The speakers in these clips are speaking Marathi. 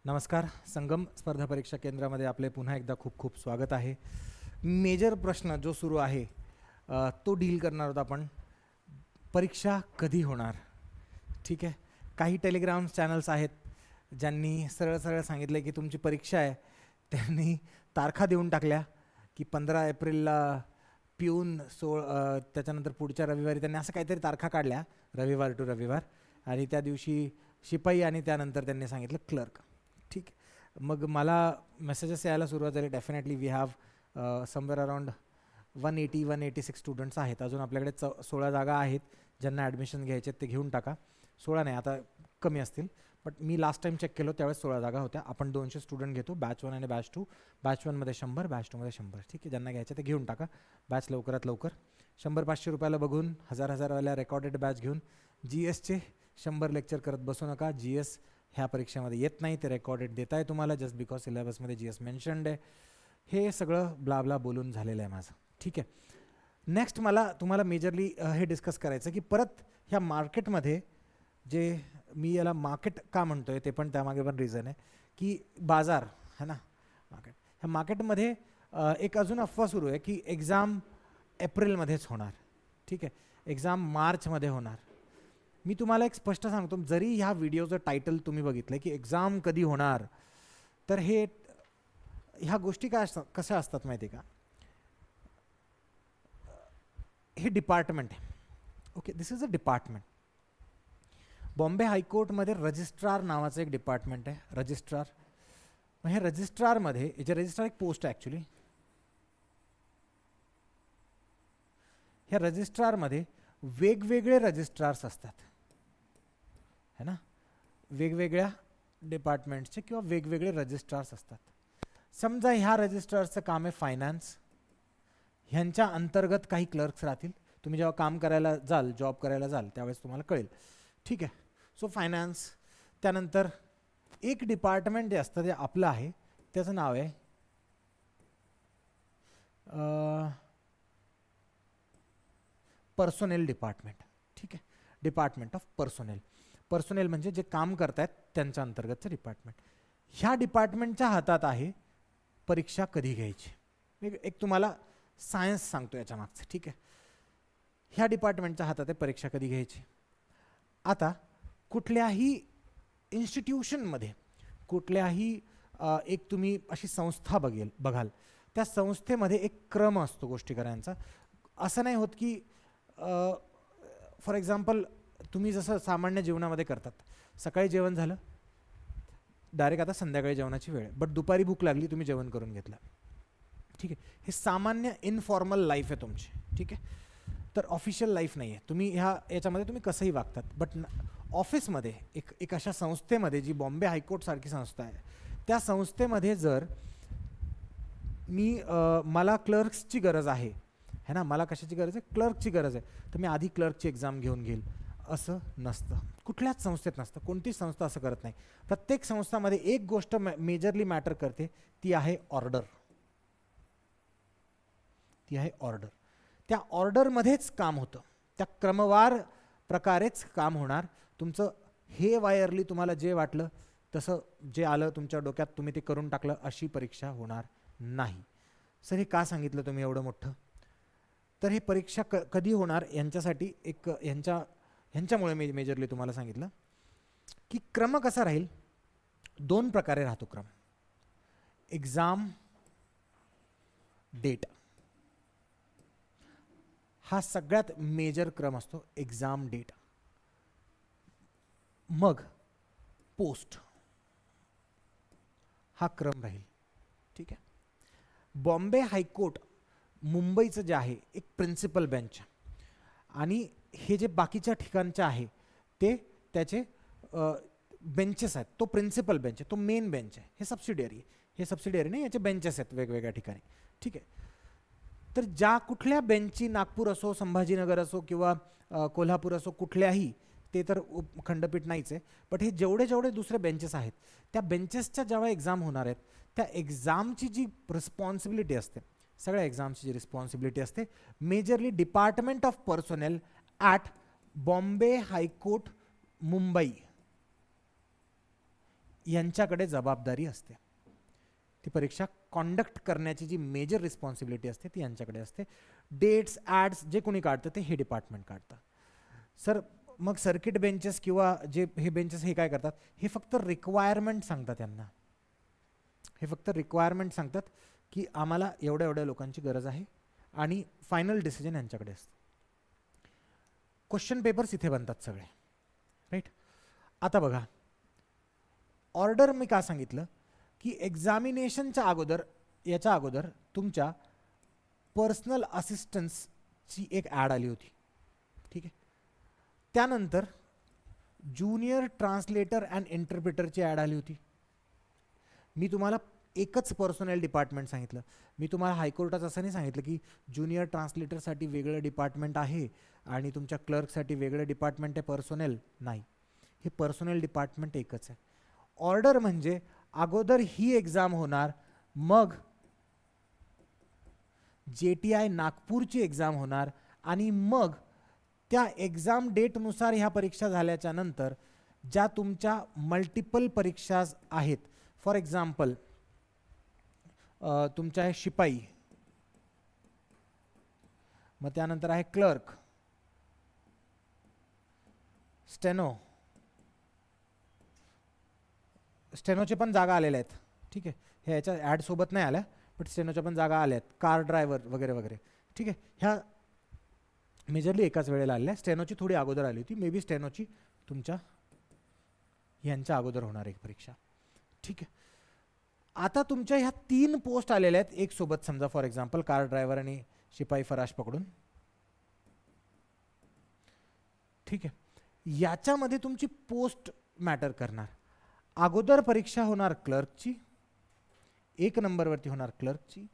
नमस्कार. संगम स्पर्धा परीक्षा केंद्रामध्ये आपले पुन्हा एकदा खूप खूप स्वागत आहे. मेजर प्रश्न जो सुरू आहे तो डील करणार आहोत आपण. परीक्षा कधी होणार? ठीक आहे. काही टेलिग्राम चॅनल्स आहेत ज्यांनी सरळ सरळ सांगितलं की तुमची परीक्षा आहे. त्यांनी तारखा देऊन टाकल्या की 15 एप्रिलला पिऊन त्याच्यानंतर पुढच्या रविवारी त्यांनी असं काहीतरी तारखा काढल्या, रविवार टू रविवार, आणि त्या दिवशी शिपाई आणि त्यानंतर त्यांनी सांगितलं क्लर्क. ठीक. मग मला मेसेजेस यायला सुरुवात झाली. Definitely we have somewhere around 180-186 students आहेत. अजून आपल्याकडे 16 जागा आहेत. ज्यांना ॲडमिशन घ्यायचे ते घेऊन टाका. 16 नाही, आता कमी असतील, बट मी लास्ट टाईम चेक केलं त्यावेळेस 16 जागा होत्या. आपण 200 स्टुडंट घेतो, बॅच 1 आणि बॅच 2. बॅच 1मध्ये 100, बॅच 2मध्ये 100. ठीक आहे. ज्यांना घ्यायचे ते घेऊन टाका. बॅच लवकरात लवकर 100-500 रुपयाला बघून 1000-1000वाल्या रेकॉर्डेड बॅच घेऊन GSचे 100 लेक्चर करत बसू नका. GS ह्या परीक्षेमध्ये येत नाही, ते रेकॉर्डेड देत आहे तुम्हाला जस्ट बिकॉज सिलेबसमध्ये GS मेन्शन्ड आहे. हे सगळं ब्ला बोलून झालेलं आहे माझं. ठीक आहे. नेक्स्ट मला तुम्हाला मेजरली हे डिस्कस करायचं की परत ह्या मार्केटमध्ये, जे मी याला मार्केट का म्हणतोय ते पण त्यामागे पण रिझन आहे की बाजार है ना, मार्केट. ह्या मार्केटमध्ये एक अजून अफवा सुरू आहे की एक्झाम एप्रिलमध्येच होणार. ठीक आहे. एक्झाम मार्चमध्ये होणार. मी तुम्हाला एक स्पष्ट सांगतो, जरी ह्या व्हिडिओचं टायटल तुम्ही बघितलं की एक्झाम कधी होणार, तर ह्या गोष्टी काय असतात, कशा असतात माहिती आहे का? हे डिपार्टमेंट आहे. Okay, this is a department. Bombay हायकोर्टमध्ये रजिस्ट्रार नावाचं एक डिपार्टमेंट आहे. रजिस्ट्रार. मग हे रजिस्ट्रारमध्ये, जे रजिस्ट्रार एक पोस्ट आहे ॲक्च्युली, ह्या रजिस्ट्रारमध्ये वेगवेगळे रजिस्ट्रार्स असतात है ना. वेगवेगळ्या डिपार्टमेंट्सचे किंवा वेगवेगळे रजिस्ट्रार्स असतात. समजा ह्या रजिस्ट्रारचं काम आहे फायनान्स. ह्यांच्या अंतर्गत काही क्लर्क्स राहतील. तुम्ही जेव्हा काम करायला जाल, जॉब करायला जाल, त्यावेळेस तुम्हाला कळेल. ठीक आहे. So finance. त्यानंतर एक डिपार्टमेंट जे असतं ते आपलं आहे, त्याचं नाव आहे पर्सोनेल डिपार्टमेंट. ठीक आहे. Department of personnel. पर्सोनेल म्हणजे जे काम करतायत त्यांच्या अंतर्गतचं डिपार्टमेंट. ह्या डिपार्टमेंटच्या हातात आहे परीक्षा कधी घ्यायची. एक तुम्हाला सायन्स सांगतो याच्या मागचं. ठीक आहे. ह्या डिपार्टमेंटच्या हातात आहे परीक्षा कधी घ्यायची. आता कुठल्याही इन्स्टिट्यूशनमध्ये, कुठल्याही एक तुम्ही अशी संस्था बघाल, त्या संस्थेमध्ये एक क्रम असतो गोष्टी करायचा. असं नाही होत की फॉर एक्झाम्पल तुम्ही जसं सामान्य जीवनामध्ये करतात, सकाळी जेवण झालं, डायरेक्ट आता संध्याकाळी जेवणाची वेळ, बट दुपारी भूक लागली, तुम्ही जेवण करून घेतलं. ठीक आहे. हे सामान्य इनफॉर्मल लाईफ आहे तुमची. ठीक आहे. तर ऑफिशियल लाईफ नाही आहे. तुम्ही याच्यामध्ये तुम्ही कसंही वागतात. बट ऑफिसमध्ये एक अशा संस्थेमध्ये, जी बॉम्बे हायकोर्ट सारखी संस्था आहे, त्या संस्थेमध्ये जर मला क्लर्क्सची गरज आहे है ना, मला कशाची गरज आहे, क्लर्कची गरज आहे, तर मी आधी क्लर्कची एक्झाम घेऊन घेईल, असं नसतं. कुठल्याच संस्थेत नसतं. कोणतीच संस्था असं करत नाही. प्रत्येक संस्थामध्ये एक गोष्ट मेजरली मॅटर करते, ती आहे ऑर्डर. ती आहे ऑर्डर. त्या ऑर्डरमध्येच काम होतं. त्या क्रमवार प्रकारेच काम होणार. तुमचं हे वायरली तुम्हाला जे वाटलं तसं, जे आलं तुमच्या डोक्यात तुम्ही ते करून टाकलं, अशी परीक्षा होणार नाही. सर हे का सांगितलं तुम्ही एवढं मोठं? तर हे परीक्षा कधी होणार यांच्यासाठी ह्यांच्यामुळे मी मेजरली तुम्हाला सांगितलं की क्रम कसा राहील. 2 प्रकारे राहतो क्रम. एक्झाम डेट हा सगळ्यात मेजर क्रम असतो. Exam date. मग पोस्ट हा क्रम राहील. ठीक आहे. बॉम्बे हायकोर्ट मुंबईचं जे आहे, एक प्रिन्सिपल बेंच, आणि हे जे बाकीच्या ठिकाणचे आहे ते त्याचे बेंचेस आहेत. तो प्रिन्सिपल बेंच आहे, तो मेन बेंच आहे. हे सबसिडियरी नाही, याचे बेंचेस आहेत वेगवेगळ्या ठिकाणी. ठीक आहे. तर ज्या कुठल्या बेंचची, नागपूर असो, संभाजीनगर असो किंवा कोल्हापूर असो, कुठल्याही, ते तर खंडपीठ नाहीच आहे, बट हे जेवढे दुसरे बेंचेस आहेत, त्या बेंचेसच्या जेव्हा एक्झाम होणार आहेत, त्या एक्झामची जी रिस्पॉन्सिबिलिटी असते, सगळ्या एक्झामची जी रिस्पॉन्सिबिलिटी असते, majorly department of personnel at Bombay high court Mumbai यांच्याकडे जबाबदारी असते. ती परीक्षा कॉन्डक्ट करण्याची जी मेजर रिस्पॉन्सिबिलिटी असते ती यांच्याकडे असते. डेट्स ॲड्स जे कोणी काढतं ते हे डिपार्टमेंट काढतं. सर मग सर्किट बेंचेस किंवा जे हे बेंचेस हे काय करतात, हे फक्त रिक्वायरमेंट सांगतात त्यांना. हे फक्त रिक्वायरमेंट सांगतात की आम्हाला एवढ्या एवढ्या लोकांची गरज आहे आणि फायनल डिसिजन यांच्याकडे असतं. क्वेश्चन पेपर्स इथे बनतात सगळे, राईट. आता बघा ऑर्डर मी का सांगितलं की एक्झामिनेशनच्या अगोदर, याच्या अगोदर तुमच्या पर्सनल असिस्टन्सची एक ॲड आली होती, ठीक आहे. त्यानंतर ज्युनियर ट्रान्सलेटर अँड इंटरप्रिटरची ॲड आली होती. मी तुम्हाला एकच पर्सनल डिपार्टमेंट सांगितलं. मी तुम्हाला हायकोर्टात असं नाही सांगितलं की ज्युनियर ट्रान्सलेटरसाठी वेगळं डिपार्टमेंट आहे आणि तुमच्या क्लर्कसाठी वेगळं डिपार्टमेंट आहे पर्सनल. नाही, हे पर्सनल डिपार्टमेंट एकच आहे. ऑर्डर म्हणजे अगोदर ही एक्झाम होणार, मग JTI नागपूरची एक्झाम होणार आणि मग त्या एक्झाम डेटनुसार ह्या परीक्षा झाल्याच्या नंतर ज्या तुमच्या मल्टिपल परीक्षा आहेत, फॉर एक्झाम्पल तुमच्या आहे शिपाई, मग त्यानंतर आहे क्लर्क, स्टेनो, स्टेनोचे पण जागा आलेल्या आहेत, ठीक आहे. हे याच्या ॲडसोबत नाही आल्या, बट स्टेनोच्या पण जागा आल्या आहेत, कार ड्रायव्हर वगैरे वगैरे, ठीक आहे. ह्या मेजरली एकाच वेळेला आलेल्या. स्टेनोची थोडी अगोदर आली होती, मे बी स्टेनोची तुमच्या यांच्या अगोदर होणार एक परीक्षा, ठीक आहे. आता तुमच्या ह्या 3 पोस्ट आलेल्या आहेत एक सोबत, समजा फॉर एक्झाम्पल कार ड्रायव्हर आणि शिपाई फराश पकडून, ठीक आहे. याच्यामध्ये तुमची पोस्ट मॅटर करणार. अगोदर परीक्षा होणार क्लर्कची, 1 नंबरवरती होणार क्लर्कची,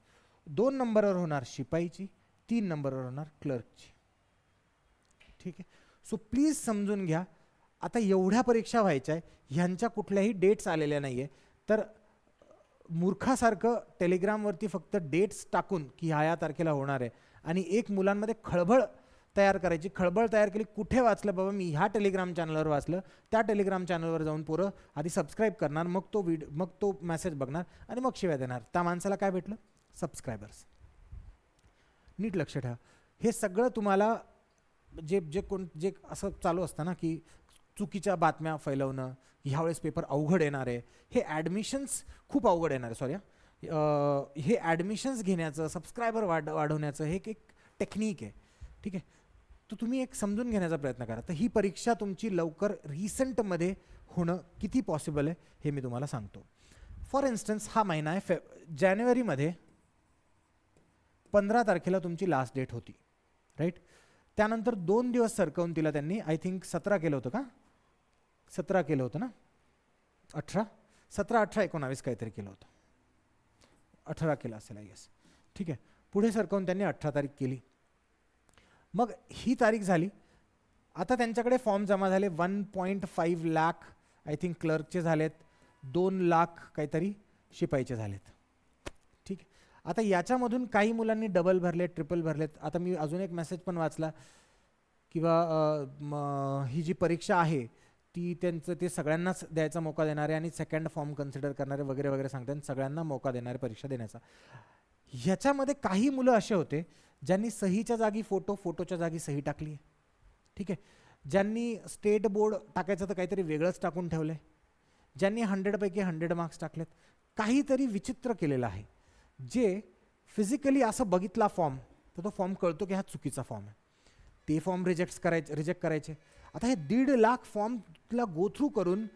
2 नंबरवर होणार शिपाईची, 3 नंबरवर होणार क्लर्कची, ठीक आहे. सो प्लीज समजून घ्या, आता एवढ्या परीक्षा व्हायच्या आहे, ह्यांच्या कुठल्याही डेट्स आलेल्या नाही आहे, तर मूर्खासारखं टेलिग्रामवरती फक्त डेट्स टाकून की ह्या तारखेला होणार आहे आणि एक मुलांमध्ये खळबळ तयार करायची. खळबळ तयार केली, कुठे वाचलं बाबा, मी ह्या टेलिग्राम चॅनलवर वाचलं, त्या टेलिग्राम चॅनलवर जाऊन पोरं आधी सबस्क्राईब करणार, मग तो मेसेज बघणार आणि मग शिव्या देणार. त्या माणसाला काय भेटलं? सबस्क्रायबर्स. नीट लक्ष ठेवा, हे सगळं तुम्हाला जे असं चालू असतं ना की चुकीच्या बातम्या फैलवणं, ह्यावेळेस पेपर अवघड येणार आहे, हे ॲडमिशन्स खूप अवघड येणार आहे, सॉरी, हे ॲडमिशन्स घेण्याचं, सबस्क्रायबर वाढवण्याचं हे एक टेक्निक आहे, ठीक आहे. तर तुम्ही एक समजून घेण्याचा प्रयत्न करा. तर ही परीक्षा तुमची लवकर रिसेंटमध्ये होणं किती पॉसिबल आहे हे मी तुम्हाला सांगतो. फॉर इन्स्टन्स हा महिना आहे जानेवारीमध्ये 15 तारखेला तुमची लास्ट डेट होती, राईट. त्यानंतर 2 दिवस सरकवून तिला त्यांनी आय थिंक 17 केलं होतं का, 17 केलं होतं ना, 18, 17, 18, 19 काहीतरी केलं होतं, 18 केलं असेल आय गेस, ठीक आहे. पुढे सरकवून त्यांनी 18 तारीख केली. मग ही तारीख झाली. आता त्यांच्याकडे फॉर्म जमा झाले 1.5 लाख आय थिंक क्लर्कचे झालेत, 2 लाख काहीतरी शिपाईचे झालेत, ठीक आहे. आता याच्यामधून काही मुलांनी डबल भरलेत, ट्रिपल भरलेत. आता मी अजून एक मेसेज पण वाचला किंवा ही जी परीक्षा आहे ती त्यांचं ते सगळ्यांनाच द्यायचा मौका देणारे आणि सेकंड फॉर्म कन्सिडर करणारे वगैरे वगैरे सांगतात, सगळ्यांना मौका देणारे परीक्षा देण्याचा. ह्याच्यामध्ये काही मुलं असे होते ज्यांनी सहीच्या जागी फोटो, फोटोच्या जागी सही टाकली आहे, ठीक आहे. ज्यांनी स्टेट बोर्ड टाकायचं तर काहीतरी वेगळंच टाकून ठेवलं आहे. ज्यांनी 100 पैकी 100 मार्क्स टाकलेत. काहीतरी विचित्र केलेलं आहे, जे फिजिकली असं बघितला फॉर्म तर तो फॉर्म कळतो की हा चुकीचा फॉर्म आहे. ते फॉर्म रिजेक्ट करायचे. आता हे 1.5 लाख फॉर्मला गो थ्रू करून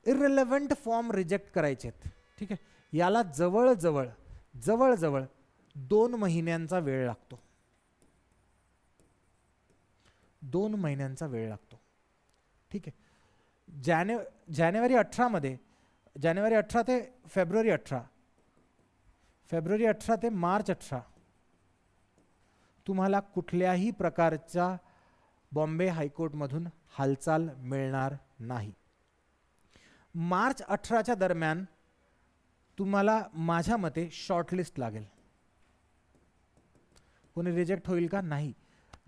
इररिलेव्हंट फॉर्म रिजेक्ट करायचे आहेत, ठीक आहे. याला जवळजवळ 2 महिन्यांचा वेळ लागतो. 2 महिन्यांचा वेळ लागतो, ठीक आहे. जानेवारी 18 ते फेब्रुवारी 18, फेब्रुवारी 18 ते मार्च 18 तुम्हाला कुठल्याही प्रकारच्या बॉम्बे हायकोर्टमधून हालचाल मिळणार नाही. मार्च 18च्या दरम्यान तुम्हाला माझ्या मते शॉर्टलिस्ट लागेल. कोणी रिजेक्ट होईल का? नाही.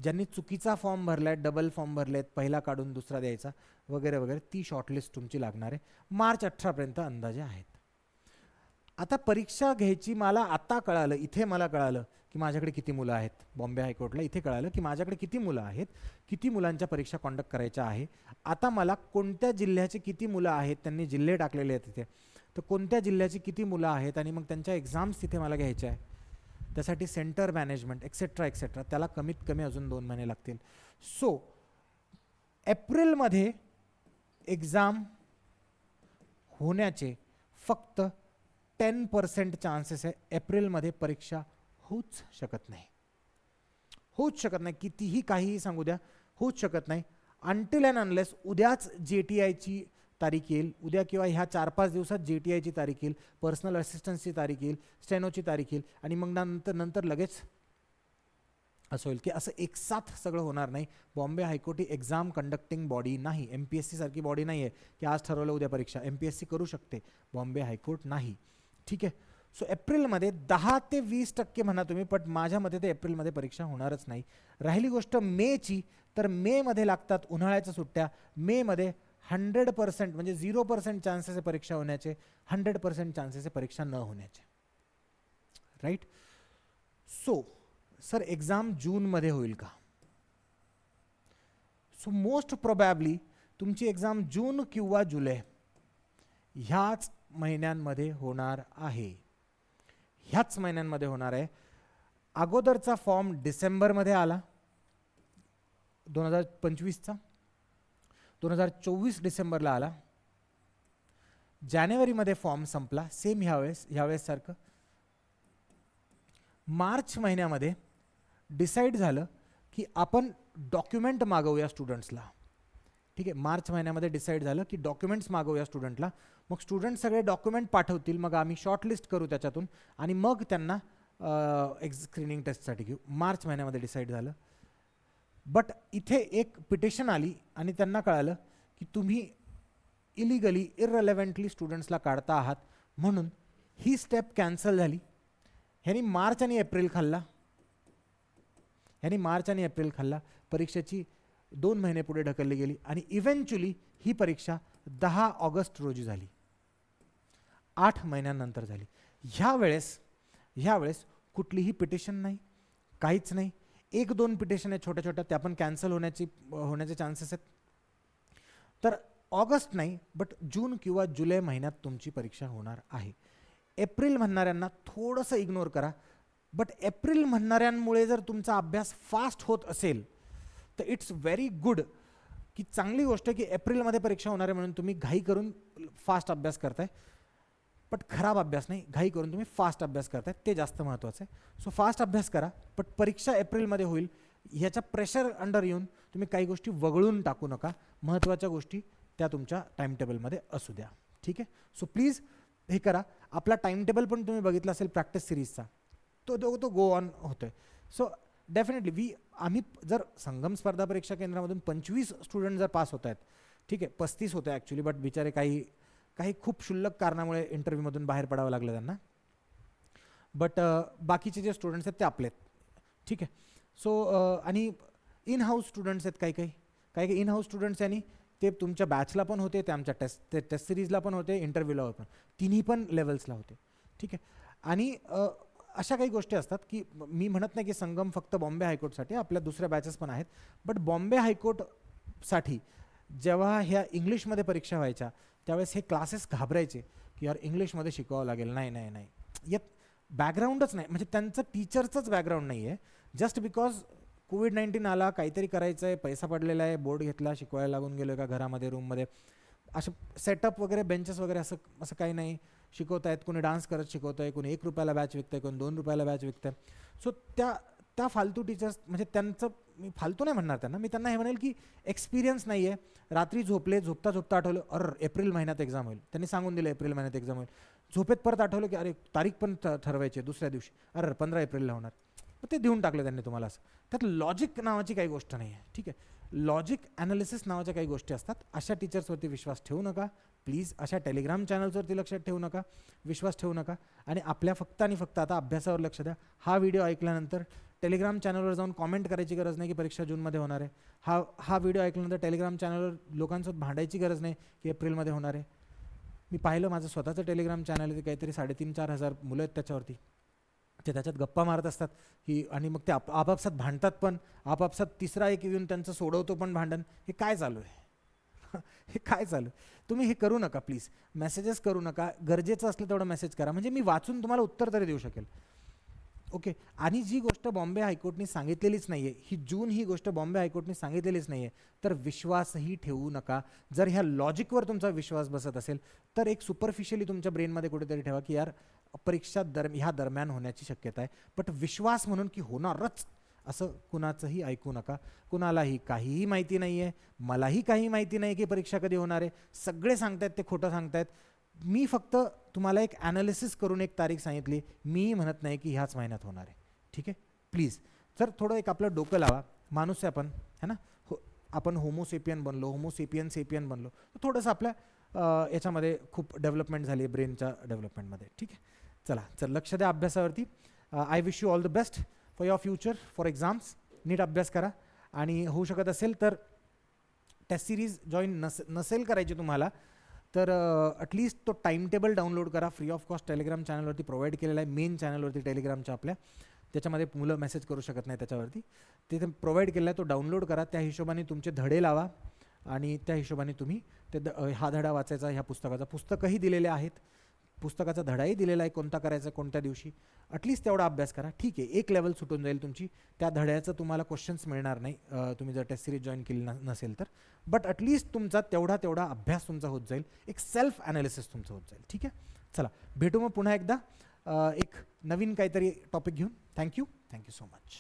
ज्यांनी चुकीचा फॉर्म भरलाय, डबल फॉर्म भरलेत, पहिला काढून दुसरा द्यायचा वगैरे वगैरे, ती शॉर्टलिस्ट तुमची लागणार आहे. मार्च 18पर्यंत अंदाजे आहेत. आता परीक्षा घ्यायची मला आता कळालं, इथे मला कळालं की माझ्याकडे किती मुलं आहेत. बॉम्बे हायकोर्टला इथे कळालं की माझ्याकडे किती मुलं आहेत, किती मुलांच्या परीक्षा कॉन्डक्ट करायच्या आहे. आता मला कोणत्या जिल्ह्याचे किती मुलं आहेत, त्यांनी जिल्हे टाकलेले आहेत तिथे, तर कोणत्या जिल्ह्याची किती मुलं आहेत आणि मग त्यांच्या एक्झाम्स तिथे मला घ्यायच्या आहे. त्यासाठी सेंटर मॅनेजमेंट एक्सेट्रा एक्सेट्रा, त्याला कमीत कमी अजून 2 महिने लागतील. सो एप्रिलमध्ये एक्झाम होण्याचे फक्त 10% चान्सेस आहे. एप्रिलमध्ये परीक्षा होऊच शकत नाही, होऊच शकत नाही. कितीही काहीही सांगू द्या, होऊच शकत नाही. अनटिल अँड अनलेस उद्याच JTIची तारीख येईल, उद्या किंवा ह्या 4-5 दिवसात JTIची तारीख येईल, पर्सनल असिस्टन्सची तारीख येईल, स्टेनोची तारीख येईल आणि मग नंतर लगेच असं होईल की असं एक साथ सगळं होणार नाही. बॉम्बे हायकोर्ट ही एक्झाम कंडक्टिंग बॉडी नाही, MPSC सारखी बॉडी नाही आहे की आज ठरवलं उद्या परीक्षा. MPSC करू शकते, बॉम्बे हायकोर्ट नाही. ठीक आहे. सो एप्रिलमध्ये 10 ते 20% म्हणा तुम्ही, पण माझ्या मते ते एप्रिलमध्ये परीक्षा होणारच नाही. राहिली गोष्ट मेची, तर मेमध्ये लागतात उन्हाळ्याच्या सुट्ट्या. मेमध्ये 100% म्हणजे 0% चान्सेस आहे परीक्षा होण्याचे, 100% चान्सेस आहे परीक्षा न होण्याचे. राईट. सो सर एक्झाम जूनमध्ये होईल का? सो मोस्ट प्रोबॅबली तुमची एक्झाम जून किंवा जुलै ह्याच महिन्यांमध्ये होणार आहे, ह्याच महिन्यांमध्ये होणार आहे. अगोदरचा फॉर्म डिसेंबरमध्ये आला 2025चा, 2024 डिसेंबरला आला. जानेवारीमध्ये फॉर्म संपला, सेम ह्यावेळेस सारखं. मार्च महिन्यामध्ये डिसाईड झालं की आपण डॉक्युमेंट मागवूया स्टुडंट्सला. ठीक आहे. मार्च महिन्यामध्ये डिसाईड झालं की डॉक्युमेंट्स मागवूया स्टुडंटला. मग स्टुडंट सगळे डॉक्युमेंट पाठवतील, मग आम्ही शॉर्टलिस्ट करू त्याच्यातून आणि मग त्यांना स्क्रीनिंग टेस्टसाठी घेऊ. मार्च महिन्यामध्ये डिसाईड झालं. बट इथे एक पिटिशन आली आणि त्यांना कळालं की तुम्ही इलिगली इररेलेव्हंटली स्टुडंट्सला काढता आहात, म्हणून ही स्टेप कॅन्सल झाली. ह्यांनी मार्च आणि एप्रिल खाल्ला. परीक्षेची 2 महिने पुढे ढकलली गेली आणि इव्हेंच्युअली ही परीक्षा 10 ऑगस्ट रोजी झाली, 8 महिन्यानंतर झाली. ह्यावेळेस कुठलीही पिटिशन नाही, काहीच नाही. 1-2 पिटिशन आहे छोट्या छोट्या, त्या पण कॅन्सल होण्याचे चान्सेस आहेत. तर ऑगस्ट नाही, बट जून किंवा जुलै महिन्यात तुमची परीक्षा होणार आहे. एप्रिल म्हणणाऱ्यांना थोडंसं इग्नोर करा. बट एप्रिल म्हणणाऱ्यांमुळे जर तुमचा अभ्यास फास्ट होत असेल तर इट्स व्हेरी गुड, की चांगली गोष्ट आहे की एप्रिलमध्ये परीक्षा होणार आहे म्हणून तुम्ही घाई करून फास्ट अभ्यास करताय. बट खराब अभ्यास नाही, घाई करून तुम्ही फास्ट अभ्यास करताय, ते जास्त महत्त्वाचं आहे. सो फास्ट अभ्यास करा, बट परीक्षा एप्रिलमध्ये होईल ह्याच्या प्रेशर अंडर येऊन तुम्ही काही गोष्टी वगळून टाकू नका. महत्त्वाच्या गोष्टी त्या तुमच्या टाईमटेबलमध्ये असू द्या. ठीक आहे. सो प्लीज हे करा. आपला टाईमटेबल पण तुम्ही बघितला असेल प्रॅक्टिस सिरीजचा, तो गो ऑन होतोय. सो डेफिनेटली आम्ही जर संगम स्पर्धा परीक्षा केंद्रामधून 25 स्टुडंट जर पास होत आहेत, ठीक आहे, 35 होते ॲक्च्युली, बट बिचारे काही खूप क्षुल्लक कारणामुळे इंटरव्ह्यूमधून बाहेर पडावं लागलं त्यांना. बट बाकीचे जे स्टुडंट्स आहेत ते आपलेत. ठीक आहे. सो आणि इन हाऊस स्टुडंट्स आहेत काही इन हाऊस स्टुडंट्स यांनी ते तुमच्या बॅचला पण होते, ते आमच्या टेस्ट सिरीजला पण होते, इंटरव्ह्यूला पण, तिन्ही पण लेवल्सला होते. ठीक आहे. आणि अशा काही गोष्टी असतात की मी म्हणत नाही की संगम फक्त बॉम्बे हायकोर्टसाठी, आपल्या दुसऱ्या बॅचेस पण आहेत. बट बॉम्बे हायकोर्टसाठी जेव्हा ह्या इंग्लिशमध्ये परीक्षा व्हायच्या त्यावेळेस हे क्लासेस घाबरायचे की यार इंग्लिशमध्ये शिकवावं लागेल. नाही यात बॅकग्राऊंडच नाही, म्हणजे त्यांचं टीचरचंच बॅकग्राऊंड नाही आहे. जस्ट बिकॉज कोविड-19 आला, काहीतरी करायचं आहे, पैसा पडलेला आहे, बोर्ड घेतला, शिकवायला लागून गेलो एका घरामध्ये रूममध्ये, असं सेटअप वगैरे बेंचेस वगैरे असं काही नाही. शिकवत आहेत, कोणी डान्स करत शिकवतं आहे, कोणी 1 रुपयाला बॅच विकतं आहे, कोणी 2 रुपयाला बॅच विकतं आहे. सो त्या फालतू टीचर्स, म्हणजे त्यांचं मी फालतू नाही म्हणणार त्यांना, मी त्यांना हे म्हणेल की एक्सपिरियन्स नाही आहे. रात्री झोपता आठवलं एप्रिल महिन्यात एक्झाम होईल, त्यांनी सांगून दिलं एप्रिल महिन्यात एक्झाम होईल. झोपेत परत आठवलं की अरे तारीख पण ठरवायची आहे दुसऱ्या दिवशी, 15 एप्रिलला होणार, मग ते देऊन टाकलं त्यांनी तुम्हाला. असं त्यात लॉजिक नावाची काही गोष्ट नाही आहे. ठीक आहे. लॉजिक ॲनालिसिस नावाच्या काही गोष्टी असतात. अशा टीचर्सवरती विश्वास ठेवू नका प्लीज. अशा टेलिग्राम चॅनल्सवरती लक्षात ठेवू नका, विश्वास ठेवू नका. आणि आपल्या फक्त आणि फक्त आता अभ्यासावर लक्ष द्या. हा व्हिडिओ ऐकल्यानंतर टेलिग्राम चॅनलवर जाऊन कॉमेंट करायची गरज नाही की परीक्षा जूनमध्ये होणार आहे. हा व्हिडिओ ऐकल्यानंतर टेलिग्राम चॅनलवर लोकांसोबत भांडायची गरज नाही की एप्रिलमध्ये होणार आहे. मी पाहिलं माझं स्वतःचं टेलिग्राम चॅनल आहे, काहीतरी 3,500-4,000 मुलं आहेत त्याच्यावरती. ते त्याच्यात गप्पा मारत असतात की, आणि मग ते आपापसात भांडतात पण, आपापसात तिसरा एक येऊन त्यांचं सोडवतो पण भांडण. हे काय चालू आहे? हे काय चालू? तुम्ही हे करू नका प्लीज. मेसेजेस करू नका. गरजेचं असलं तेवढं मेसेज करा, म्हणजे मी वाचून तुम्हाला उत्तर तरी देऊ शकेल. ओके. आणि जी गोष्ट बॉम्बे हायकोर्टने सांगितलेलीच नाही आहे, ही गोष्ट बॉम्बे हायकोर्टने सांगितलेलीच नाही आहे, तर विश्वासही ठेवू नका. जर ह्या लॉजिकवर तुमचा विश्वास बसत असेल तर एक सुपरफिशियली तुमच्या ब्रेनमध्ये कुठेतरी ठेवा की यार परीक्षा ह्या दरम्यान होण्याची शक्यता आहे, बट विश्वास म्हणून की होणारच असं कुणाचंही ऐकू नका. कुणालाही काहीही माहिती नाही आहे, मलाही काही माहिती नाही की परीक्षा कधी होणार आहे. सगळे सांगतायत ते खोटं सांगतायत. मी फक्त तुम्हाला एक ॲनालिसिस करून एक तारीख सांगितली. मी म्हणत नाही की ह्याच महिन्यात होणार आहे. ठीक आहे, प्लीज. तर थोडं एक आपलं डोकं लावा. माणूस आहे आपण, है ना. आपण होमोसेपियन बनलो, सेपियन बनलो, तर थोडंसं आपल्या याच्यामध्ये खूप डेव्हलपमेंट झाली आहे ब्रेनच्या डेव्हलपमेंटमध्ये. ठीक आहे, चला लक्ष द्या अभ्यासावरती. I wish you all the best for your future, for exams. नीट अभ्यास करा, आणि होऊ शकत असेल तर टेस्ट सिरीज जॉईन नसेल करायची तुम्हाला तर ॲटलिस्ट तो टाईम टेबल डाउनलोड करा. फ्री ऑफ कॉस्ट टेलिग्राम चॅनलवरती प्रोव्हाइड केलेला आहे, मेन चॅनलवरती टेलिग्रामच्या आपल्या. त्याच्यामध्ये मुलं मेसेज करू शकत नाही त्याच्यावरती, तिथे प्रोव्हाइड केला आहे, तो डाउनलोड करा. त्या हिशोबाने तुमचे धडे लावा, आणि त्या हिशोबाने तुम्ही हा धडा वाचायचा. ह्या पुस्तकही दिलेले आहेत, पुस्तकाचा धडाही दिलेला आहे, कोणता करायचा कोणत्या दिवशी. ॲटलिस्ट तेवढा अभ्यास करा. ठीक आहे, एक लेवल सुटून जाईल तुमची. त्या धड्याचं तुम्हाला क्वेश्चन्स मिळणार नाही तुम्ही जर टेस्ट सिरीज जॉईन केली नसेल तर, बट ॲटलिस्ट तुमचा तेवढा अभ्यास तुमचा होत जाईल, एक सेल्फ ॲनालिसिस तुमचं होत जाईल. ठीक आहे, चला भेटू मग पुन्हा एकदा एक नवीन काहीतरी टॉपिक घेऊन. Thank you so much.